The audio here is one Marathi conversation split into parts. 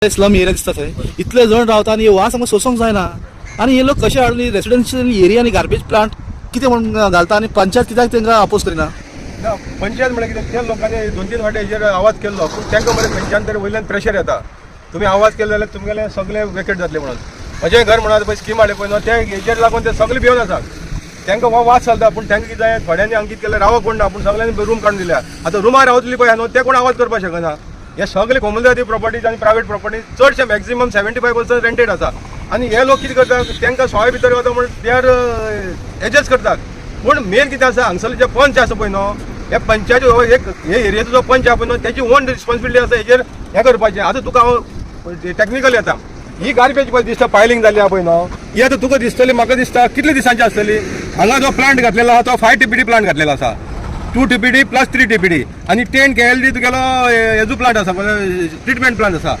स्लम एरिया दिसता थंय इतले जण रावता आनी वास आमकां सोसूंक जायना आनी हे लोक कशे हाडून रेसिडेन्शियल एरिया आनी गार्बेज प्लांट कितें म्हणून घालता आनी पंचायत कित्याक तांकां अपोज करिना. पंचायत म्हळ्यार कितें त्या लोकांनी 2-3 फावटी हेजेर आवाज केल्लो पूण तांकां मरे खंयच्यान तरी वयल्यान प्रेशर येता. तुमी आवाज केलो जाल्यार तुमगेले सगळे वेकेट जातले म्हणून. म्हजें घर म्हणून पळय स्कीम हाडले पळय न्हू ते हेजेर लागून ते सगळे भिवन आसात. तांकां हो वास चलता पूण तांकां कितें जाय थोड्यांनी अंकीत केलें रावप कोण ना पूण सगळ्यांनी रूम काडून दिल्या. आतां रुमार रावतली पळय न्हू ते कोण आवाज करपाक शकना. हे सगळे कॉम्युनिटी प्रॉपर्टीज आनी प्रायवेट प्रॉपर्टीज चडशे मॅक्झिमम 75% रेंटेड आसा आनी हे लोक कितें करतात तांकां सवाय भितर वता म्हणून ते आर एडजस्ट करतात. पूण मेन कितें आसा हांगसरले जे पंच आसा पळय न्हू हे पंचायती एक हे एरियेचो जो पंच आसा पळय न्हू तेची ओन रिस्पॉन्सिबिलिटी आसा हेजेर हें करपाचें. आतां तुका हांव टॅक्निकल येता ही गार्बेज पळय दिसता पायलिंग जाली आहा पळय न्हू ही आतां तुका दिसतली म्हाका दिसता कितले दिसांची आसतली. हांगा जो प्लांट घातलेलो आहा तो 5 TPD प्लांट घातलेलो आसा 2 TPD प्लस 3 TPD आनी 10 KLD तुगेलो हेजो प्लांट आसा ट्रिटमेंट प्लांट आसा.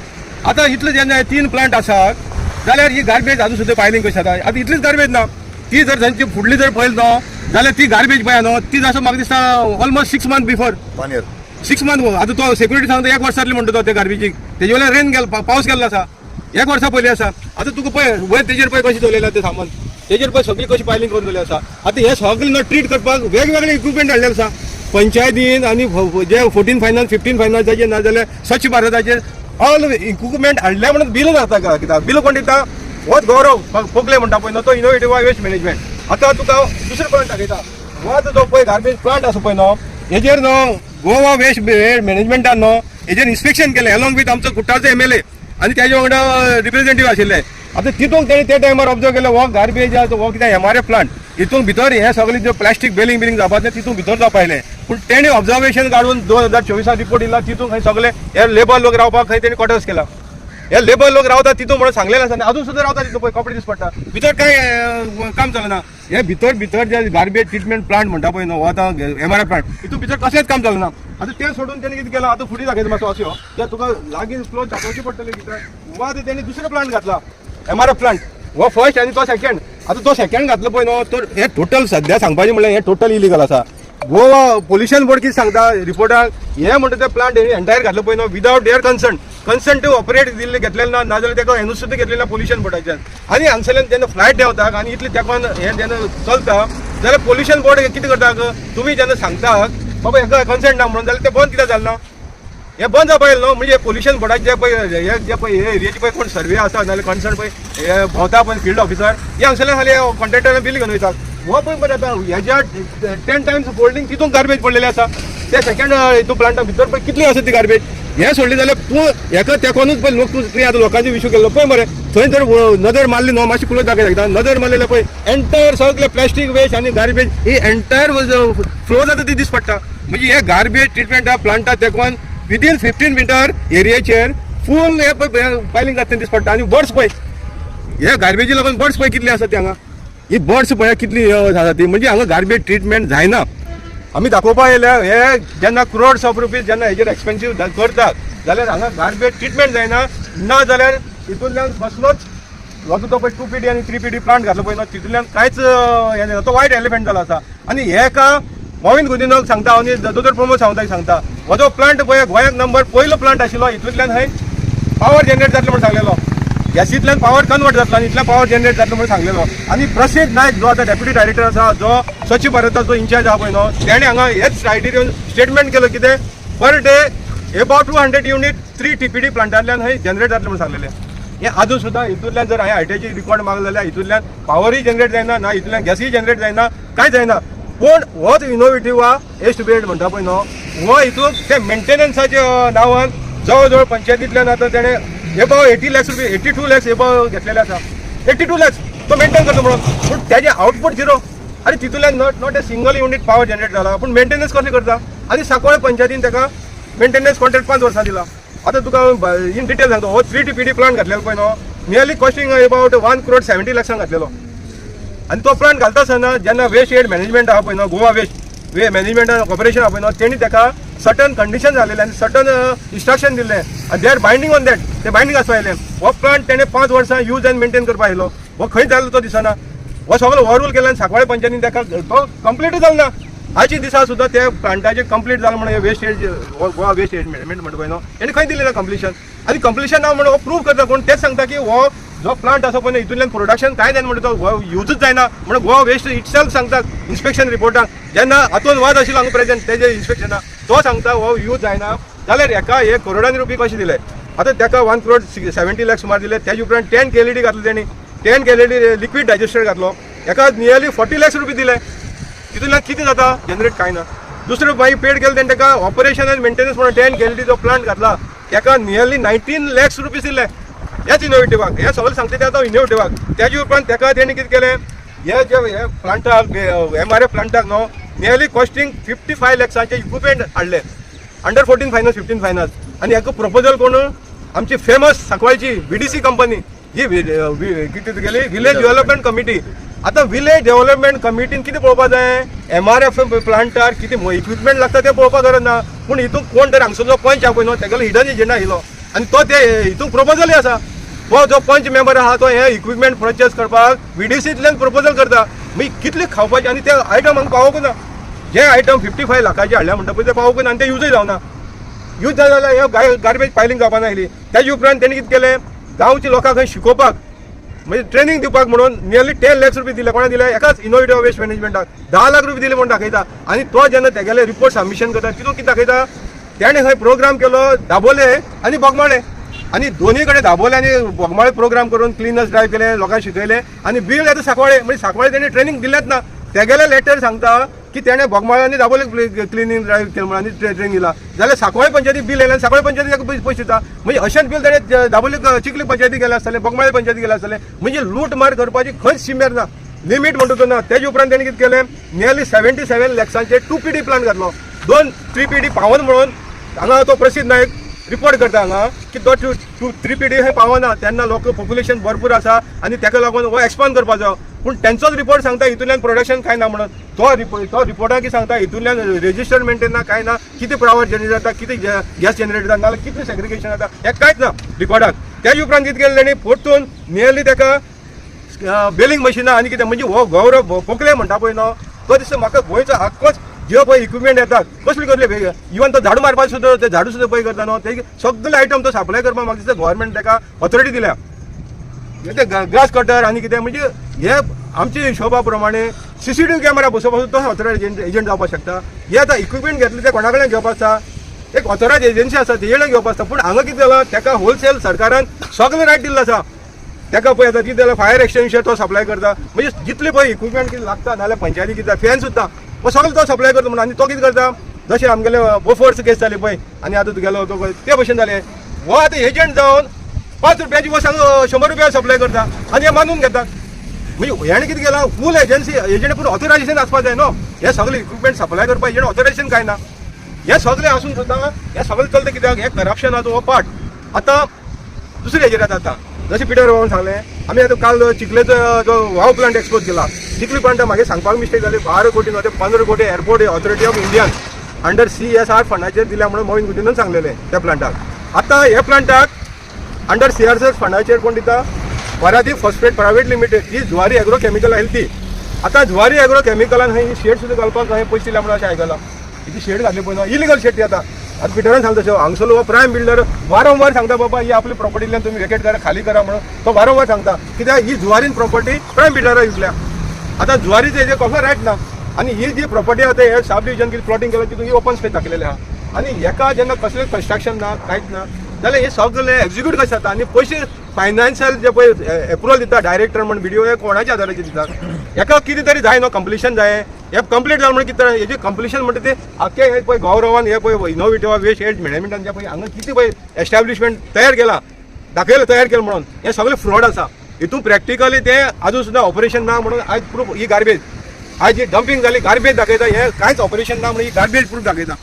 आतां इतले जेन्ना 3 प्लांट आसात जाल्यार ही गार्बेज आजून सुद्दां पायलिंग कशी जाता. आतां इतलीच गार्बेज ना ती जर तांची फुडली जर पळयली न्हू जाल्यार ती गार्बेज पळय न्हू ती जसो म्हाका दिसता almost 6 months before 1 year 6 months. आतां तो सेक्युरिटी सांगता 1 वर्स जातली म्हणटा तो त्या गार्बेजीक तेजे वयल्यान रेन गेलो पावस गेल्लो आसा 1 वर्सा पयलीं आसा. आतां तुका पळय वयर तेजेर पळय कशी दवरलेला तें सामान तेजेर पळय सगळी कशी पायलिंग करून दवरलेली आसा. आतां हे सगळे न्हू ट्रीट करपाक वेगवेगळे इक्विपमेंट हाडलेले आसा पंचायतीन आनी जे 14 फायनान्स 15 फायनान्साचे ना जाल्यार स्वच्छ भारताचे ऑल इक्विपमेंट हाडले म्हणून बिल जाता कित्याक बिल कोण दिता होच गौरव पोगले म्हणटा पळय न्हू तो इनोवेटीव वेस्ट मॅनेजमेंट. आतां तुका दुसरो प्लांट दाखयता हो आतां जो पळय गार्बेज प्लांट आसा पळय न्हू हेजेर न्हू गोवा वेस्ट मॅनेजमेंटान न्हू हेजेर इन्स्पेक्शन केलें अलॉंग विथ आमचो कुट्टाळचो MLA आनी तेजे वांगडा रिप्रेझेंटेटीव आशिल्ले. आतां तितूंक तेणी त्या टायमार ऑब्जर्व केलें हो गार्बेज हो कितें MRF प्लांट हितून भितर हे सगळे जे प्लास्टीक बिलिंग जावपाक तें तितून भितर जावपायलें. पूण तेणी ऑब्जर्वेशन काडून 2024 रिपोर्ट दिला तितून खंय सगळे हे लेबर लोक रावपाक खंय तेणी क्वॉर्टर्स केला. हे लेबर लोक रावता तितून म्हणून सांगलेलें आसा अजून सुद्दां रावता तितून पळय कपडे दिसता पडटा भितर काय काम चलना. हे भितर जे गार्बेज ट्रिटमेंट प्लांट म्हणटा पळय न्हू आतां MRF प्लांट हितून भितर कसलेंच काम चलना. आतां तें सोडून तेणी कितें केलां आतां फुडें दाखयता मातसो अशें त्या तुका लागीं क्लोज दाखोवची पडटली कितें वा आतां तेणी दुसरो प्लांट घातला MRF प्लांट हो फर्स्ट आनी तो सेकंड. आतां तो सेकंड घातलो पळय न्हू तर हे टोटल सद्या सांगपाचें म्हणल्यार हे टोटल इलिगल आसा. गोवा पोल्युशन बोर्ड कितें सांगता रिपोर्टाक हे म्हणटा ते प्लांट हे एंटायर घातलो पळय न्हू without there consent to operate दिल्ले घेतलेले ना नाजाल्यार ताका एनओ सुद्दां घेतलेले ना पोल्युशन बोर्डाच्यान. आनी हांगसरल्यान जेन्ना फ्लायट देंवता आनी इतले तेंकोन हे जेन्ना चलता जाल्यार पोल्युशन बोर्ड कितें करता तुमी जेन्ना सांगतात बाबा हेका कन्संट ना म्हणून जाल्यार ते बंद कित्याक जालें ना हे बंद जावपाक न्हू. म्हणजे पोल्युशन बोर्डाचे जे पळय हे जे पळय हे एरियाचे पळय कोण सर्वे आसा नाजाल्यार कन्सर्न पळय हे भोंवता पळय फील्ड ऑफिसर हे हांगसरल्यान खाली कॉन्ट्रॅक्टरान बिल घेवन वयतात. हो पळय मरे आतां हेज्या 10 टायम्स फोल्डिंग तितून गार्बेज पडलेले आसा. ते सेकंड हितून प्लांटा भितर पळय कितली आसा ती गार्बेज हे सोडली जाल्यार तूं हेका तेकोनूच पळय लोक तूं आतां लोकांचो इशू केल्लो पळय मरे थंय जर नदर मारली न्हू मातशी क्लोज दाखयता नदर मारलेले पळय एंटायर सगळे प्लास्टीक वेस्ट आनी गार्बेज ही एंटायर फ्लो जाता ती दिस पडटा. म्हणजे हे गार्बेज ट्रिटमेंट प्लांटा तेकोन विदीन 15 मिटर एरियाचेर फूल हे पळय पायलिंग जाता दिस पडटा. आनी बर्ड्स पळय हे गार्बेजी लागून बर्ड्स पळय कितली आसा ती हांगा ही बर्ड्स पळय कितली आसा ती. म्हणजे हांगा गार्बेज ट्रिटमेंट जायना. आमी दाखोवपाक येयल्या हे जेन्ना क्रोड्स ऑफ रुपीज जेन्ना हेजेर एक्सपेन्सीव करतात जाल्यार हांगा गार्बेज ट्रिटमेंट जायना ना जाल्यार हितूंतल्यान कसलोच हो तो पळय 2 PD आनी 3 PD प्लांट घातलो पळय न्हू तितूंतल्यान कांयच हे जायना तो वायट एलिमेंट जालो आसा. आनी हेका मोविन गुदिनोक सांगता आनी दोतोर प्रमोद सावंताक सांगता हो जो प्लांट पळय गोंयाक नंबर पयलो प्लांट आशिल्लो हितूंतल्यान खंय पावर जनरेट जातलो म्हणून सांगलेलो गॅसींतल्यान पावर कन्वर्ट जातलो आनी इतल्यान पावर जनरेट जातलो म्हणून सांगलेलो. आनी प्रसिद्ध नायक जो आतां डेप्युटी डायरेक्टर आसा जो स्वच्छ भारताचो इंचार्ज आहा पळय न्हू तेणें हांगा हेच क्रायटेरियन स्टेटमेंट केलो कितें per day about 200 unit 3 TPD प्लांटांतल्यान खंय जनरेट जातलो म्हणून सांगलेलें. हे आजून सुद्दां हितूंतल्यान जर हांवें आयटीआयची रिकॉर्ड मागलो जाल्यार हितूंतल्यान पावरूय जनरेट जायना ना हितूंतल्यान गॅसूय जनरेट जायना कांय जायना. पूण होच इनोवेटीव एस्ट बेड म्हणटा पळय न्हू हो हितून ते मेंटेनन्साच्या नांवान जवळ जवळ पंचायतींतल्यान आतां तेणें एबाव 80 lakhs रुपया 82 lakhs एबाव घेतलेले आसा 82 lakhs तो मेंटेन करता म्हणून. पूण तेजे आउटपूट झिरो आनी तितूंतल्यान not a single unit power generate जाला. पूण मेंटेनन्स कसलें करता आनी सांकवाळ पंचायतीन ताका मेंटेनन्स कॉन्ट्रॅक्ट 5 वर्सां दिला. आतां तुका इन डिटेल सांगता हो 3 TPD प्लांट घातलेलो पळय न्हू नियरली कॉस्टिंग अबाउट 1,70 lakhs घातलेलो. आनी तो प्लांट घालता आसतना जेन्ना वेस्ट एड मॅनेजमेंट आहा पळय न्हू गोवा वेस्ट मॅनेजमेंट कॉर्पोरेशन आहा पळय न्हू तेणी ताका सर्टन कंडिशन जालेले आनी सर्टन इंस्ट्रक्शन दिल्ले आनी they are binding on that ते बायंडींग आसपायलें. हो प्लांट तेणें 5 वर्सां यूज एंड मेंटेन करपा आयलो हो खंय जालो तो दिसना. हो सगळो ओवरऑल केला आनी सांकवाळे पंचायतीन ताका तो कंप्लीटूच जालो ना. आजची दिसा सुद्दां त्या प्लांटाचें कंप्लीट जालें म्हणून वेस्ट एड गोवा वेस्ट एड मॅनेजमेंट म्हणटा पळय न्हू तेणी खंय दिलें ना कंप्लिशन. आनी कंप्लिशन ना म्हणून हो प्रूव करता कोण तेच सांगता की हो जो प्लांट आसा पळय हितूंतल्यान प्रोडक्शन कांय जायना म्हणटा तो यूजच जायना म्हणून गोवा वेस्ट इटसेल्फ सांगता इन्स्पेक्शन रिपोर्टाक जेन्ना हातून वाद आशिल्लो हांगा प्रेजेंट तेजे इन्स्पेक्शना तो सांगता हो यूज जायना जाल्यार हेका हे करोडांनी रुपये कशे दिले आतां तेका 1 crore 70 lakhs सुमार दिले त्याच उपरांत 10 KLD घातलो तेणी 10 KLD लिक्वीड डायजेस्टर घातलो हेका नियरली 40 lakhs रुपये दिले तितूंतल्यान कितें जाता जनरेट कांय ना दुसरो मागीर पेड केलो तेणी तेका ऑपरेशन आनी मेंटेनन्स म्हणून 10 KLD जो प्लांट घातला तेका नियरली 19 lakhs रुपीज दिले हेच इनोवेटिवाक हे सगळें सांगता ते आतां इनोवेटिवाक त्याच्या उपरांत तेका तेणी कितें केलें हे जे प्लांटाक MRF प्लांटाक न्हू नियरली कॉस्टिंग 55 lakhsचे इक्विपमेंट हाडले अंडर 14 फायनान्स 15 फायनान्स आनी हेका प्रपोजल कोण आमची फेमस सांकवाळची VDC कंपनी ही कितें गेली विलेज डेव्हलपमेंट कमिटी आतां विलेज डेव्हलपमेंट कमिटीन कितें पळोवपाक जाय MRF प्लांटार कितें इक्विपमेंट लागता तें पळोवपाक गरज ना पूण हितून कोण तरी हांगसर जो पंच आहा पळय न्हू तेगेलो हिडन एजेंडा आयलो आनी तो ते हितून प्रपोजलूय आसा हो जो पंच मेंबर आहा तो हे इक्विपमेंट परचेस करपाक VDCंतल्यान प्रपोजल करता मागीर कितले खावपाचे आनी ते आयटम हांगा पावोंक ना जे आयटम 55 लाखाचे हाडल्या म्हणटा पळय ते पावोंक ना आनी ते यूजय जावना यूज जाले जाल्यार हे गार्बेज पायलिंग जावपा नासली त्याच्या उपरांत तेणी कितें केलें गांवच्या लोकांक खंय शिकोवपाक म्हणजे ट्रेनिंग दिवपाक म्हणून नियरली 10 lakhs रुपये दिले कोणा दिले एकाच इनोवेटिव्ह वेस्ट मॅनेजमेंटाक 10 लाख रुपये दिले म्हणून दाखयता आनी तो जेन्ना तेगेले रिपोर्ट सबमिशन करता तितून कितें दाखयता तेणें खंय प्रोग्राम केलो दाबोले आनी बोगमाळे आनी दोनूय कडेन दाबोले आनी बोगमाळे प्रोग्राम करून क्लिनर्स ड्रायव्ह केले लोकांक शिकयले आनी बिल येता सांकवाळे म्हणजे सांकवाळे तेणी ट्रेनिंग दिलेच ना तेगेले लेटर सांगता की तेणें बोगमाळे आनी दाबोले क्लिनिंग ड्रायव्ह केलें म्हणून आनी ट्रेनिंग दिला जाल्यार सांकवाळे पंचायतीक बिल येयलें सांकवाळे पंचायतीक पयशे दिता म्हणजे अशेंच बिल तेणें दाबोले चिखली पंचायतीक गेले आसतले बोगमाळे पंचायतीक गेले आसतले म्हणजे लूट मार करपाची खंयच सिमेर ना लिमीट म्हणटा तो ना तेजे उपरांत तेणी कितें केलें नियरली 77 lakhsचे 2PD प्लांट घातलो 2 3PD पावन म्हणून हांगा तो प्रसिद्ध नायक रिपोर्ट करता हांगा की तो 3PD हे पावना तेन्ना लोक पॉप्युलेशन भरपूर आसा आनी तेका लागून हो एक्सपांड करपाक जाय पूण तेंचोच रिपोर्ट सांगता हितूंतल्यान प्रोडक्शन कांय ना म्हणून तो रिपोर्टाक कितें सांगता हितूंतल्यान रेजिस्टर मेंटेन ना कांय ना कितें पावर जनरेट जाता कितें गॅस जनरेट जाता नाल्यार कितें सेग्रिगेशन जाता हें कांयच ना रिकॉर्डाक त्याच उपरांत कितें केलें तेणी परतून नियरली तेका बेलिंग मशिनां आनी कितें म्हणजे हो गौरव पोकले म्हणटा पळय न्हू तो दिसता म्हाका गोंयचो आख्खोच जे पळय इक्विपमेंट येतात कसले कसले इवन तो झाडू मारपाक सुद्दां ते झाडू सुद्दां पळय करता न्हू ते सगळे आयटम तो सप्लाय करपाक म्हाका दिसता गव्हर्मेंट तेका ऑथॉरिटी दिल्या ते ग्रास कटर आनी कितें म्हणजे हे आमच्या हिशोबा प्रमाणे CCTV कॅमेरा बसोवपाक तो ऑथोरायज एजंट जावपाक शकता हे आतां इक्विपमेंट घेतले ते कोणा कडल्यान घेवपाक आसता एक ऑथोरायज एजन्सी आसा तेजे कडल्यान घेवपाक आसता पूण हांगा कितें जालां तेका होलसेल सरकारान सगळे रायट दिल्लो आसा तेका पळय आतां कितें जाल्यार फायर एक्सटेंशन तो सप्लाय करता म्हणजे जितले पळय इक्विपमेंट कितें लागता नाल्यार पंचायती कितें फॅन सुद्दां वो सगळे तो सप्लाय करता म्हणून आनी तो कितें करता जशें आमगेले बोफोर्स केस जाली पळय आनी आतां तुगेलो तो ते भशेन जालें हो आतां एजंट जावन 5 रुपयाची वो सांग 100 रुपया सप्लाय करता आनी हे मानून घेता म्हणजे हेणें कितें केलां फूल एजन्सी एजंट पूण ऑथोरायजेशन आसपाक जाय न्हू हे सगळे इक्विपमेंट सप्लाय करपाक एजंट ऑथोरायजेशन कांय ना हे सगळे आसून सुद्दां हे सगळे चलता कित्याक हे करप्शनाचो हो पार्ट आतां दुसरे हेजेर येता आतां जशें पिटर बाबान सांगलें आमी आतां काल चिखलेचो जो वाव प्लांट एक्सपोज केला चिखली प्लांट म्हाका सांगपाक मिस्टेक जाली 12 कोटी न्हू ते 15 कोटी airport authority of Indian under CSR फंडाचेर दिल्या म्हणून मोहीन गुटीनूच सांगलेलें त्या प्लांटाक आतां हे प्लांटाक अंडर CSR फंडाचेर कोण दिता परादीप फॉस्फेट प्रायवेट लिमिटेड ही जुवारी एग्रो केमिकल आयली ती आतां जुवारी एग्रो केमिकलान ही शेड सुद्दां घालपाक हांवें पयशे दिल्या म्हणून अशें आयकलां ही शेड घातली पळय न्हू इलिगल शेड ती आतां आतां पिटरान सांगता तशें हांगसरलो हो प्रायम बिल्डर वारंवार सांगता बाबा ही आपली प्रॉपर्टींतल्यान तुमी वेकेट करा खाली करा म्हणून तो वारंवार सांगता कित्याक ही जुवारीन प्रॉपर्टी प्रायम बिल्डरा विकल्या आतां जुवारीचे हेजे कसलो रायट ना आनी ही जी प्रॉपर्टी आसा हे सब डिव्हिजन कितें प्लॉटिंग केलें तितून ही ओपन स्पेस दाखयलेलें आहा आनी हेका जेन्ना कसलें कन्स्ट्रक्शन ना कांयच ना जाल्यार हे सगळे एक्झिक्यूट कशें जाता आनी पयशे फायनान्शियल जे पळय एप्रुवल दिता डायरेक्टर म्हण BDO हे कोणाच्या आदाराचेर दिता हेका कितें तरी जाय न्हू कंप्लिशन जाय हे कंप्लीट जालें म्हणून कितें हेजे कंप्लिशन म्हणटा ते आख्खे हे पळय गौरवान हे पळय इनोवेटिव्ह वेस्ट एज मॅनेजमेंटान जे पळय हांगा कितें पळय एस्टॅब्लिशमेंट तयार केला दाखयलें तयार केलें म्हणून हे सगळे फ्रॉड आसा हितून प्रॅक्टिकली ते आजून सुद्दां ऑपरेशन ना म्हणून आयज प्रूफ ही गार्बेज आयज जी डंपिंग जाली गार्बेज दाखयता हे कांयच ऑपरेशन ना म्हणून ही गार्बेज प्रूफ दाखयता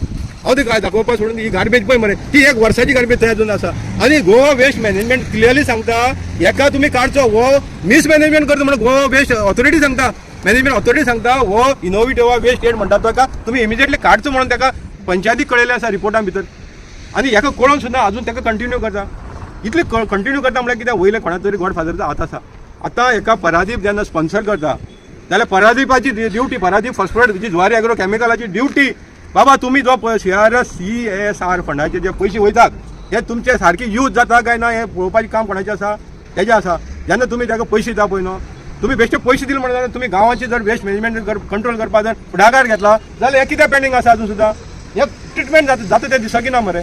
हांव ते काय दाखोवपाक सोडून ही गार्बेज पळय मरे ती 1 वर्साची गार्बेज तयार जावन आसा आनी गोवा वेस्ट मॅनेजमेंट क्लियरली सांगता हेका तुमी काडचो हो मिसमॅनेजमेंट करता म्हणून गोवा वेस्ट ऑथॉरिटी सांगता मॅनेजमेंट ऑथॉरिटी सांगता हो इनोवेटिव्ह वेस्ट एड म्हणटा ताका तुमी इमिजिएटली काडचो म्हणून ताका पंचायतीक कळयलें आसा रिपोर्टां भितर आनी हेका कळोवन सुद्दां अजून ताका कंटिन्यू करता इतले कंटिन्यू करता म्हळ्यार कित्याक वयले कोणा तरी गॉडफादरचो हात आसा आतां एका परादीप जेन्ना स्पॉन्सर करता जाल्यार परादीपाची ड्युटी परादीप फॉस्फेट जी जुवारी एग्रो केमिकलाची ड्युटी बाबा तुम्ही जो CSR फंडाचे जे पैसे वयतात हे तुमचे सारकी यूज जाता काय ना हे पळोवपाचें काम कोणाचें आसा तेजें आसा. जेन्ना तुमी ताका पयशे दिता पळय न्हू, तुम्ही बेश्टे पयशे दिले म्हणून तुम्ही गांवाची जर वेस्ट मॅनेजमेंट कंट्रोल करपा जर फुडाकार घेतला जाल्यार हे कितें पेंडींग आसा अजून सुद्दां. हे ट्रिटमेंट जाता ते दिसकी ना मरे.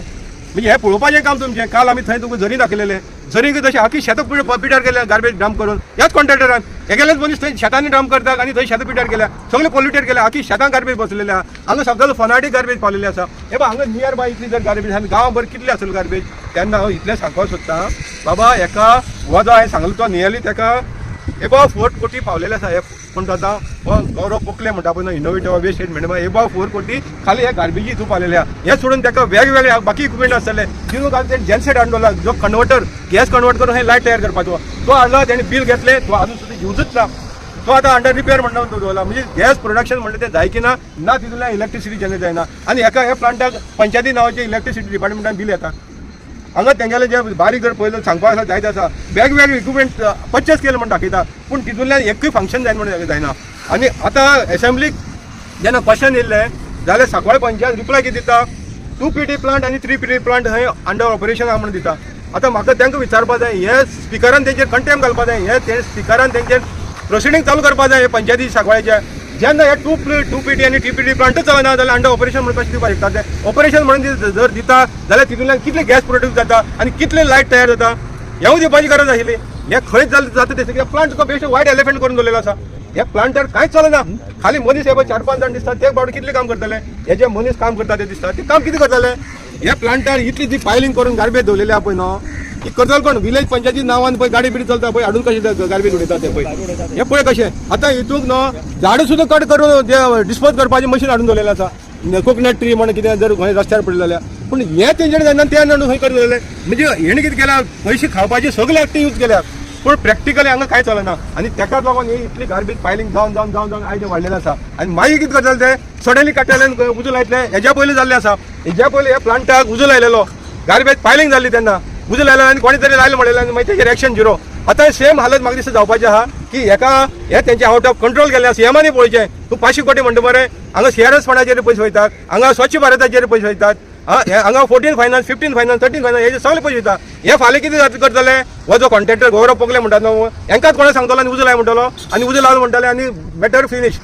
म्हणजे हे पळोवपाचें काम तुमचें. काल आमी थंय तुका झरी दाखयलेले, झरीक तशें आखी शेतां पिड्यार केल्या गार्बेज डंप करून ह्याच कॉन्ट्रॅक्टरान. हे गेलेच मनीस थंय शेतांनी डंप करतात आनी थंय शेतां पिड्यार केल्या, सगळे पोल्युटेड केल्या, आखी शेतां गार्बेज बसलेले आहा. हांगा सगळं फनाटी गार्बेज पावलेले आसा. हे पळय हांगा नियर बाय इतली जर गार्बेज आसा गांवभर कितले असेल गार्बेज. तेन्ना हांव इतलें सांगपाक सोदतां बाबा एका हो जो हांवें सांगलो तो नियरली तेका 4 कोटी पावलेले आसा. हे कोण जाता हो गौरव पोकले म्हणटा पळय इनोवेटिव्ह वेस्ट मॅनेजमेंट 4 कोटी खाली हे गार्बेजी हितून पावलेले आहा. हे सोडून ताका वेगवेगळे बाकी इक्विपमेंट आसतले तितून घालून ते जेनसेट हाडलो जो कन्वर्टर गॅस कन्वर्ट करून हे लायट तयार करपाचो तो हाडलो. तेणे बिल घेतले, तो अजून सुद्दां यूजच ना. तो आतां अंडर रिपेअर म्हणून दवरला. म्हणजे गॅस प्रोडक्शन म्हणटा तें जाय की ना तितूंतल्यान इलेक्ट्रिसिटी जनरेट जायना. आनी हे प्लांटाक पंचायती नांवाचे इलेक्ट्रिसिटी डिपार्टमेंटान बिल येता. हांगा तेंगेले जे बारीक जर पळयलो सांगपाक आसा जायत आसा वेगवेगळे इक्विपमेंट परचेस केले म्हण दाखयता पूण तितूंतल्यान एकूय फंक्शन जायना म्हणून जायना. आनी आतां एसेंब्लीक जेन्ना क्वेश्चन येयल्ले जाल्यार सांकवाळ पंचायत रिप्लाय कितें दिता 2 PT प्लांट आनी 3 PT प्लांट थंय अंडर ऑपरेशन आहा म्हणून दिता. आतां म्हाका तांकां विचारपा जाय हे स्पिकरान तेंचेर कंटेम घालपा जाय, हे स्पिकरान तेंचेर प्रोसिडींग चालू करपा जाय हे पंचायती सांकवाळ्याचे. जेन्ना हे 2 PT आनी 3 PT प्लांटूच चलना जाल्यार अंडर ऑपरेशन म्हणून कशें दिवपाक शकता ते. ऑपरेशन म्हणून जर दिता जाल्यार तितूंतल्यान कितले गॅस प्रोड्यूस जाता आनी कितले लायट तयार जाता हेवूय दिवपाची गरज आशिल्ली. हे खंयच जाता ते सगळे प्लांट तुका बेश्टे वायट एलिफंट करून दवरलेलो आसा. ह्या प्लांटार कांयच चलना. खाली मनीस हे 4-5 जाण दिसतात ते बाबडे कितले काम करतले. हे जे मनीस काम करता ते दिसता ते काम कितें करतले. ह्या प्लांटार इतली जी पायलिंग करून गार्बेज दवरलेली आहा पळय न्हू ही करतलो कोण. विलेज पंचायती नांवान पळय गाडी बिडी चलता पळय हाडून कशें गार्बेज उडयता ते पळय. हे पळय कशें आतां हितूंक न्हू झाडां सुद्दां कट करून जे डिस्पोज करपाचें मशीन हाडून दवरलेलें आसा. कोकोनट ट्री म्हण कितें जर खंय रस्त्यार पडलें जाल्यार पूण हे तेंचेर जायना ते हाडून खंय करून दवरलें. म्हणजे हेणे कितें केल्या पयशे खावपाचे सगळे एक्टी यूज केल्या पूण प्रॅक्टिकली हांगा कांय चलना. आनी तेकाच लागून ही इतली गार्बेज फायलिंग जावन आयज वाडलेलें आसा. आनी मागीर कितें करतले ते सडनली काडटले उजो लायतले. हेज्या पयलीं जाल्लें आसा. हेज्या पयलीं ह्या प्लांटाक उजो लायलेलो गार्बेज फायलिंग जाल्ली तेन्ना उजो लायलो आनी कोणी तरी लायलो म्हणलें आनी मागीर तेजेर एक्शन 0. आतां सेम हालत म्हाका दिसता जावपाचें आहा की हेका हे तेंचे आउट ऑफ कंट्रोल केल्ले आसा. सीएमांनी पळोवचें तूं 500 कोटी म्हणटा मरे. हांगा CRS फंडाचेर पयशे वयतात, हांगा स्वच्छ भारताचेर पयशे वयतात, हांगा 14 फायनान्स 15 फायनान्स 13 फायनान्स हेजे सगळे पयशे वयता. हे फाल्यां कितें करतले हो जो कॉन्ट्रॅक्टर गौरव पोकले म्हणटा न्हू हेंकाच कोणा सांगतलो आनी उजो लाय म्हणटलो आनी उजो लावन म्हणटाले आनी मॅटर फिनिश.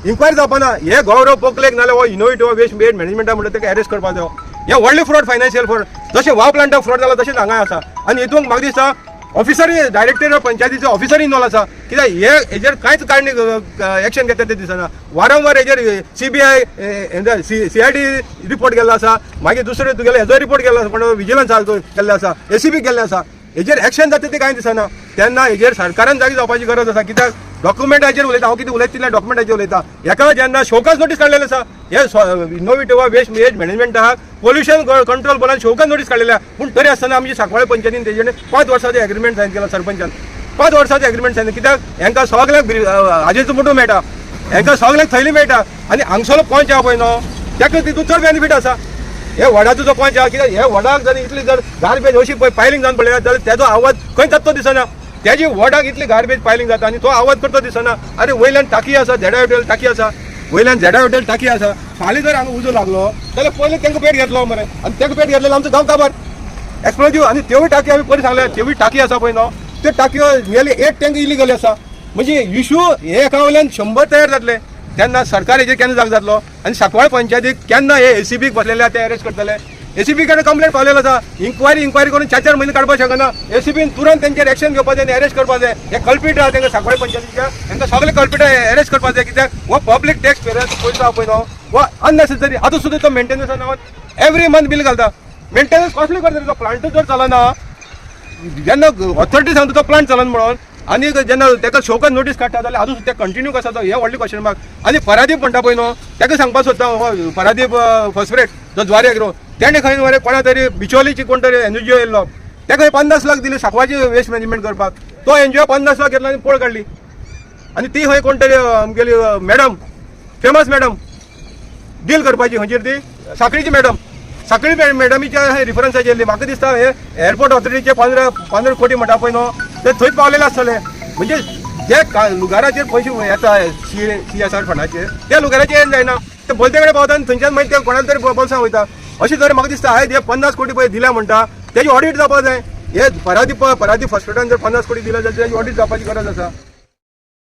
इन्क्वायरी जावपाना. हे गौरव पोकलेक नाल्यार हो इनोवेटिव्ह वेस्ट मॅनेजमेंटा म्हणटा तेका अरेस्ट करपा जाय. हे व्हडले फ्रॉड फायनान्शियल फ्रॉड जशें वा प्लांटाक फ्रॉड जाला तशेंच हांगा आसा. आनी हितूंक म्हाका दिसता ऑफिसरी डायरेक्टर पंचायतीचे ऑफिसर इन्वॉल्व आसा कित्याक हेजेर कांयच काडणी एक्शन घेता ते दिसना. वारंवार हेजेर CBI CID रिपोर्ट केल्लो आसा. मागीर दुसरे तुगेले हेजो रिपोर्ट केल्लो आसा कोण विजिलन्स केल्ले आसा ACB केल्ले आसा. हेजेर एक्शन जाता ते कांय दिसना. तेन्ना हेजेर सरकारान जागी जावपाची गरज आसा. कित्याक डॉक्युमेंटाचेर उलयता हांव कितें उलयता तितल्या डॉक्युमेंटाचेर उलयता. हेका जेन्ना शोकास नोटीस काडलेले आसा हे इनोवेटिव्ह वेस्ट मॅनेजमेंट आहा पोल्युशन कंट्रोल बोर्डान शोकास नोटीस काडलेल्या पूण तरी आसतना आमची सांकवाळे पंचायतीन तेजेर 5 वर्साचो एग्रीमेंट सायन केला सरपंचान. 5 वर्साचो एग्रीमेंट सायन कित्याक हेंकां सगळ्यांक हाजेचो मोठो मेळटा, हेंकां सगळ्यांक थैली मेळटा आनी हांगसरलो पंच आहा पळय न्हू तेका तितून चड बेनिफीट आसा. हे वडाचो जो पंच आहा कित्याक हे वडाक जर इतली जर गार्बेज अशी पळय पायलिंग जावन पडलेल्या जाल्यार तेजो आवाज खंय जातो दिसना. त्याची वडाक इतली गार्बेज पायलिंग जाता आनी तो आवाज करतो दिसना. अरे वयल्यान टाकी आसा झेडा हॉटेल टाकी आसा वयल्यान झेडा हॉटेल टाकी आसा. फाल्यां जर हांगा उजो लागलो जाल्यार पयलीं तांकां पेट घेतलो मरे आनी तांकां पेट घेतलेलो आमचो गांव काबार एक्सप्लोजीव. आनी त्योय टाकी आमी पयलीं सांगल्या त्योय टाकी आसा पळय न्हू त्यो टाकयो नियरली 8 टँक इलिगल आसा. म्हणजे इश्यू हे एका वयल्यान 100 तयार जातले. तेन्ना सरकार हेजेर केन्ना जाग जातलो आनी सांकवाळ पंचायतीक केन्ना हे ACBक बसलेले ते अरेस्ट करतले. ACB कडेन कंप्लेंट पावलेलो आसा. इन्क्वायरी करून 4 म्हयने काडपाक शकना. ACBन तुरंत तेंचेर एक्शन घेवपाक जाय आनी अरेस्ट करपाक जाय. हे कल्पीट आहा तांकां सांकवाळे पंचायतीच्या तांकां सगळे कल्पीट अरेस्ट करपाक जाय. कित्याक हो पब्लीक टॅक्स पेयर्स पयसो आहा पळय न्हू हो अननेसेसरी. आतां सुद्दां तो मेंटेनन्सा नांवान एवरी मंथ बिल घालता. मेंटेनन्स कसले करता तो प्लांटूच जर चलना जेन्ना ऑथॉरिटी सांगता तो प्लांट चलना म्हणून आनी जेन्ना ताका शोकास नोटीस काडटा जाल्यार अजून ते कंटिन्यू कसा तो हे व्हडले क्वेश्चन मार्क. आनी फरादीप म्हणटा पळय न्हू ताका सांगपाक सोदता हो फरादीप फॉस्फरेट जो ज्वारी एग्रो तेणे खंय मरे कोणा तरी बिचोलीची कोण तरी NGO येयल्लो ताका 50 लाख दिले सांकवाळची वेस्ट मॅनेजमेंट करपाक. तो NGO 50 लाख घेतला आनी पळ काडली. आनी ती खंय कोण तरी आमगेली मॅडम फेमस मॅडम डील करपाची खंयचेर ती साखळीची मॅडम साखळी मॅडमीच्या रिफरन्साचेर येयल्ली. म्हाका दिसता हे एअरपोर्ट ऑथॉरिटीचे 15 कोटी म्हणटा पळय न्हू ते थंय पावलेले आसतले. म्हणजे जे लुगाराचेर पयशे येता CSR फंडाचेर त्या लुगाराचेर येवन जायना ते बोलते कडेन पावता आनी थंयच्यान मागीर ते कोणाला तरी बोल्सां वयता. अशें जर म्हाका दिसता आयज हे 50 कोटी पळय दिल्या म्हणटा त्याची ऑडिट जावपा जाय. हे परादीप हॉस्पिटलान जर 50 कोटी दिला जाल्यार त्याची ऑडिट जावपाची गरज आसा.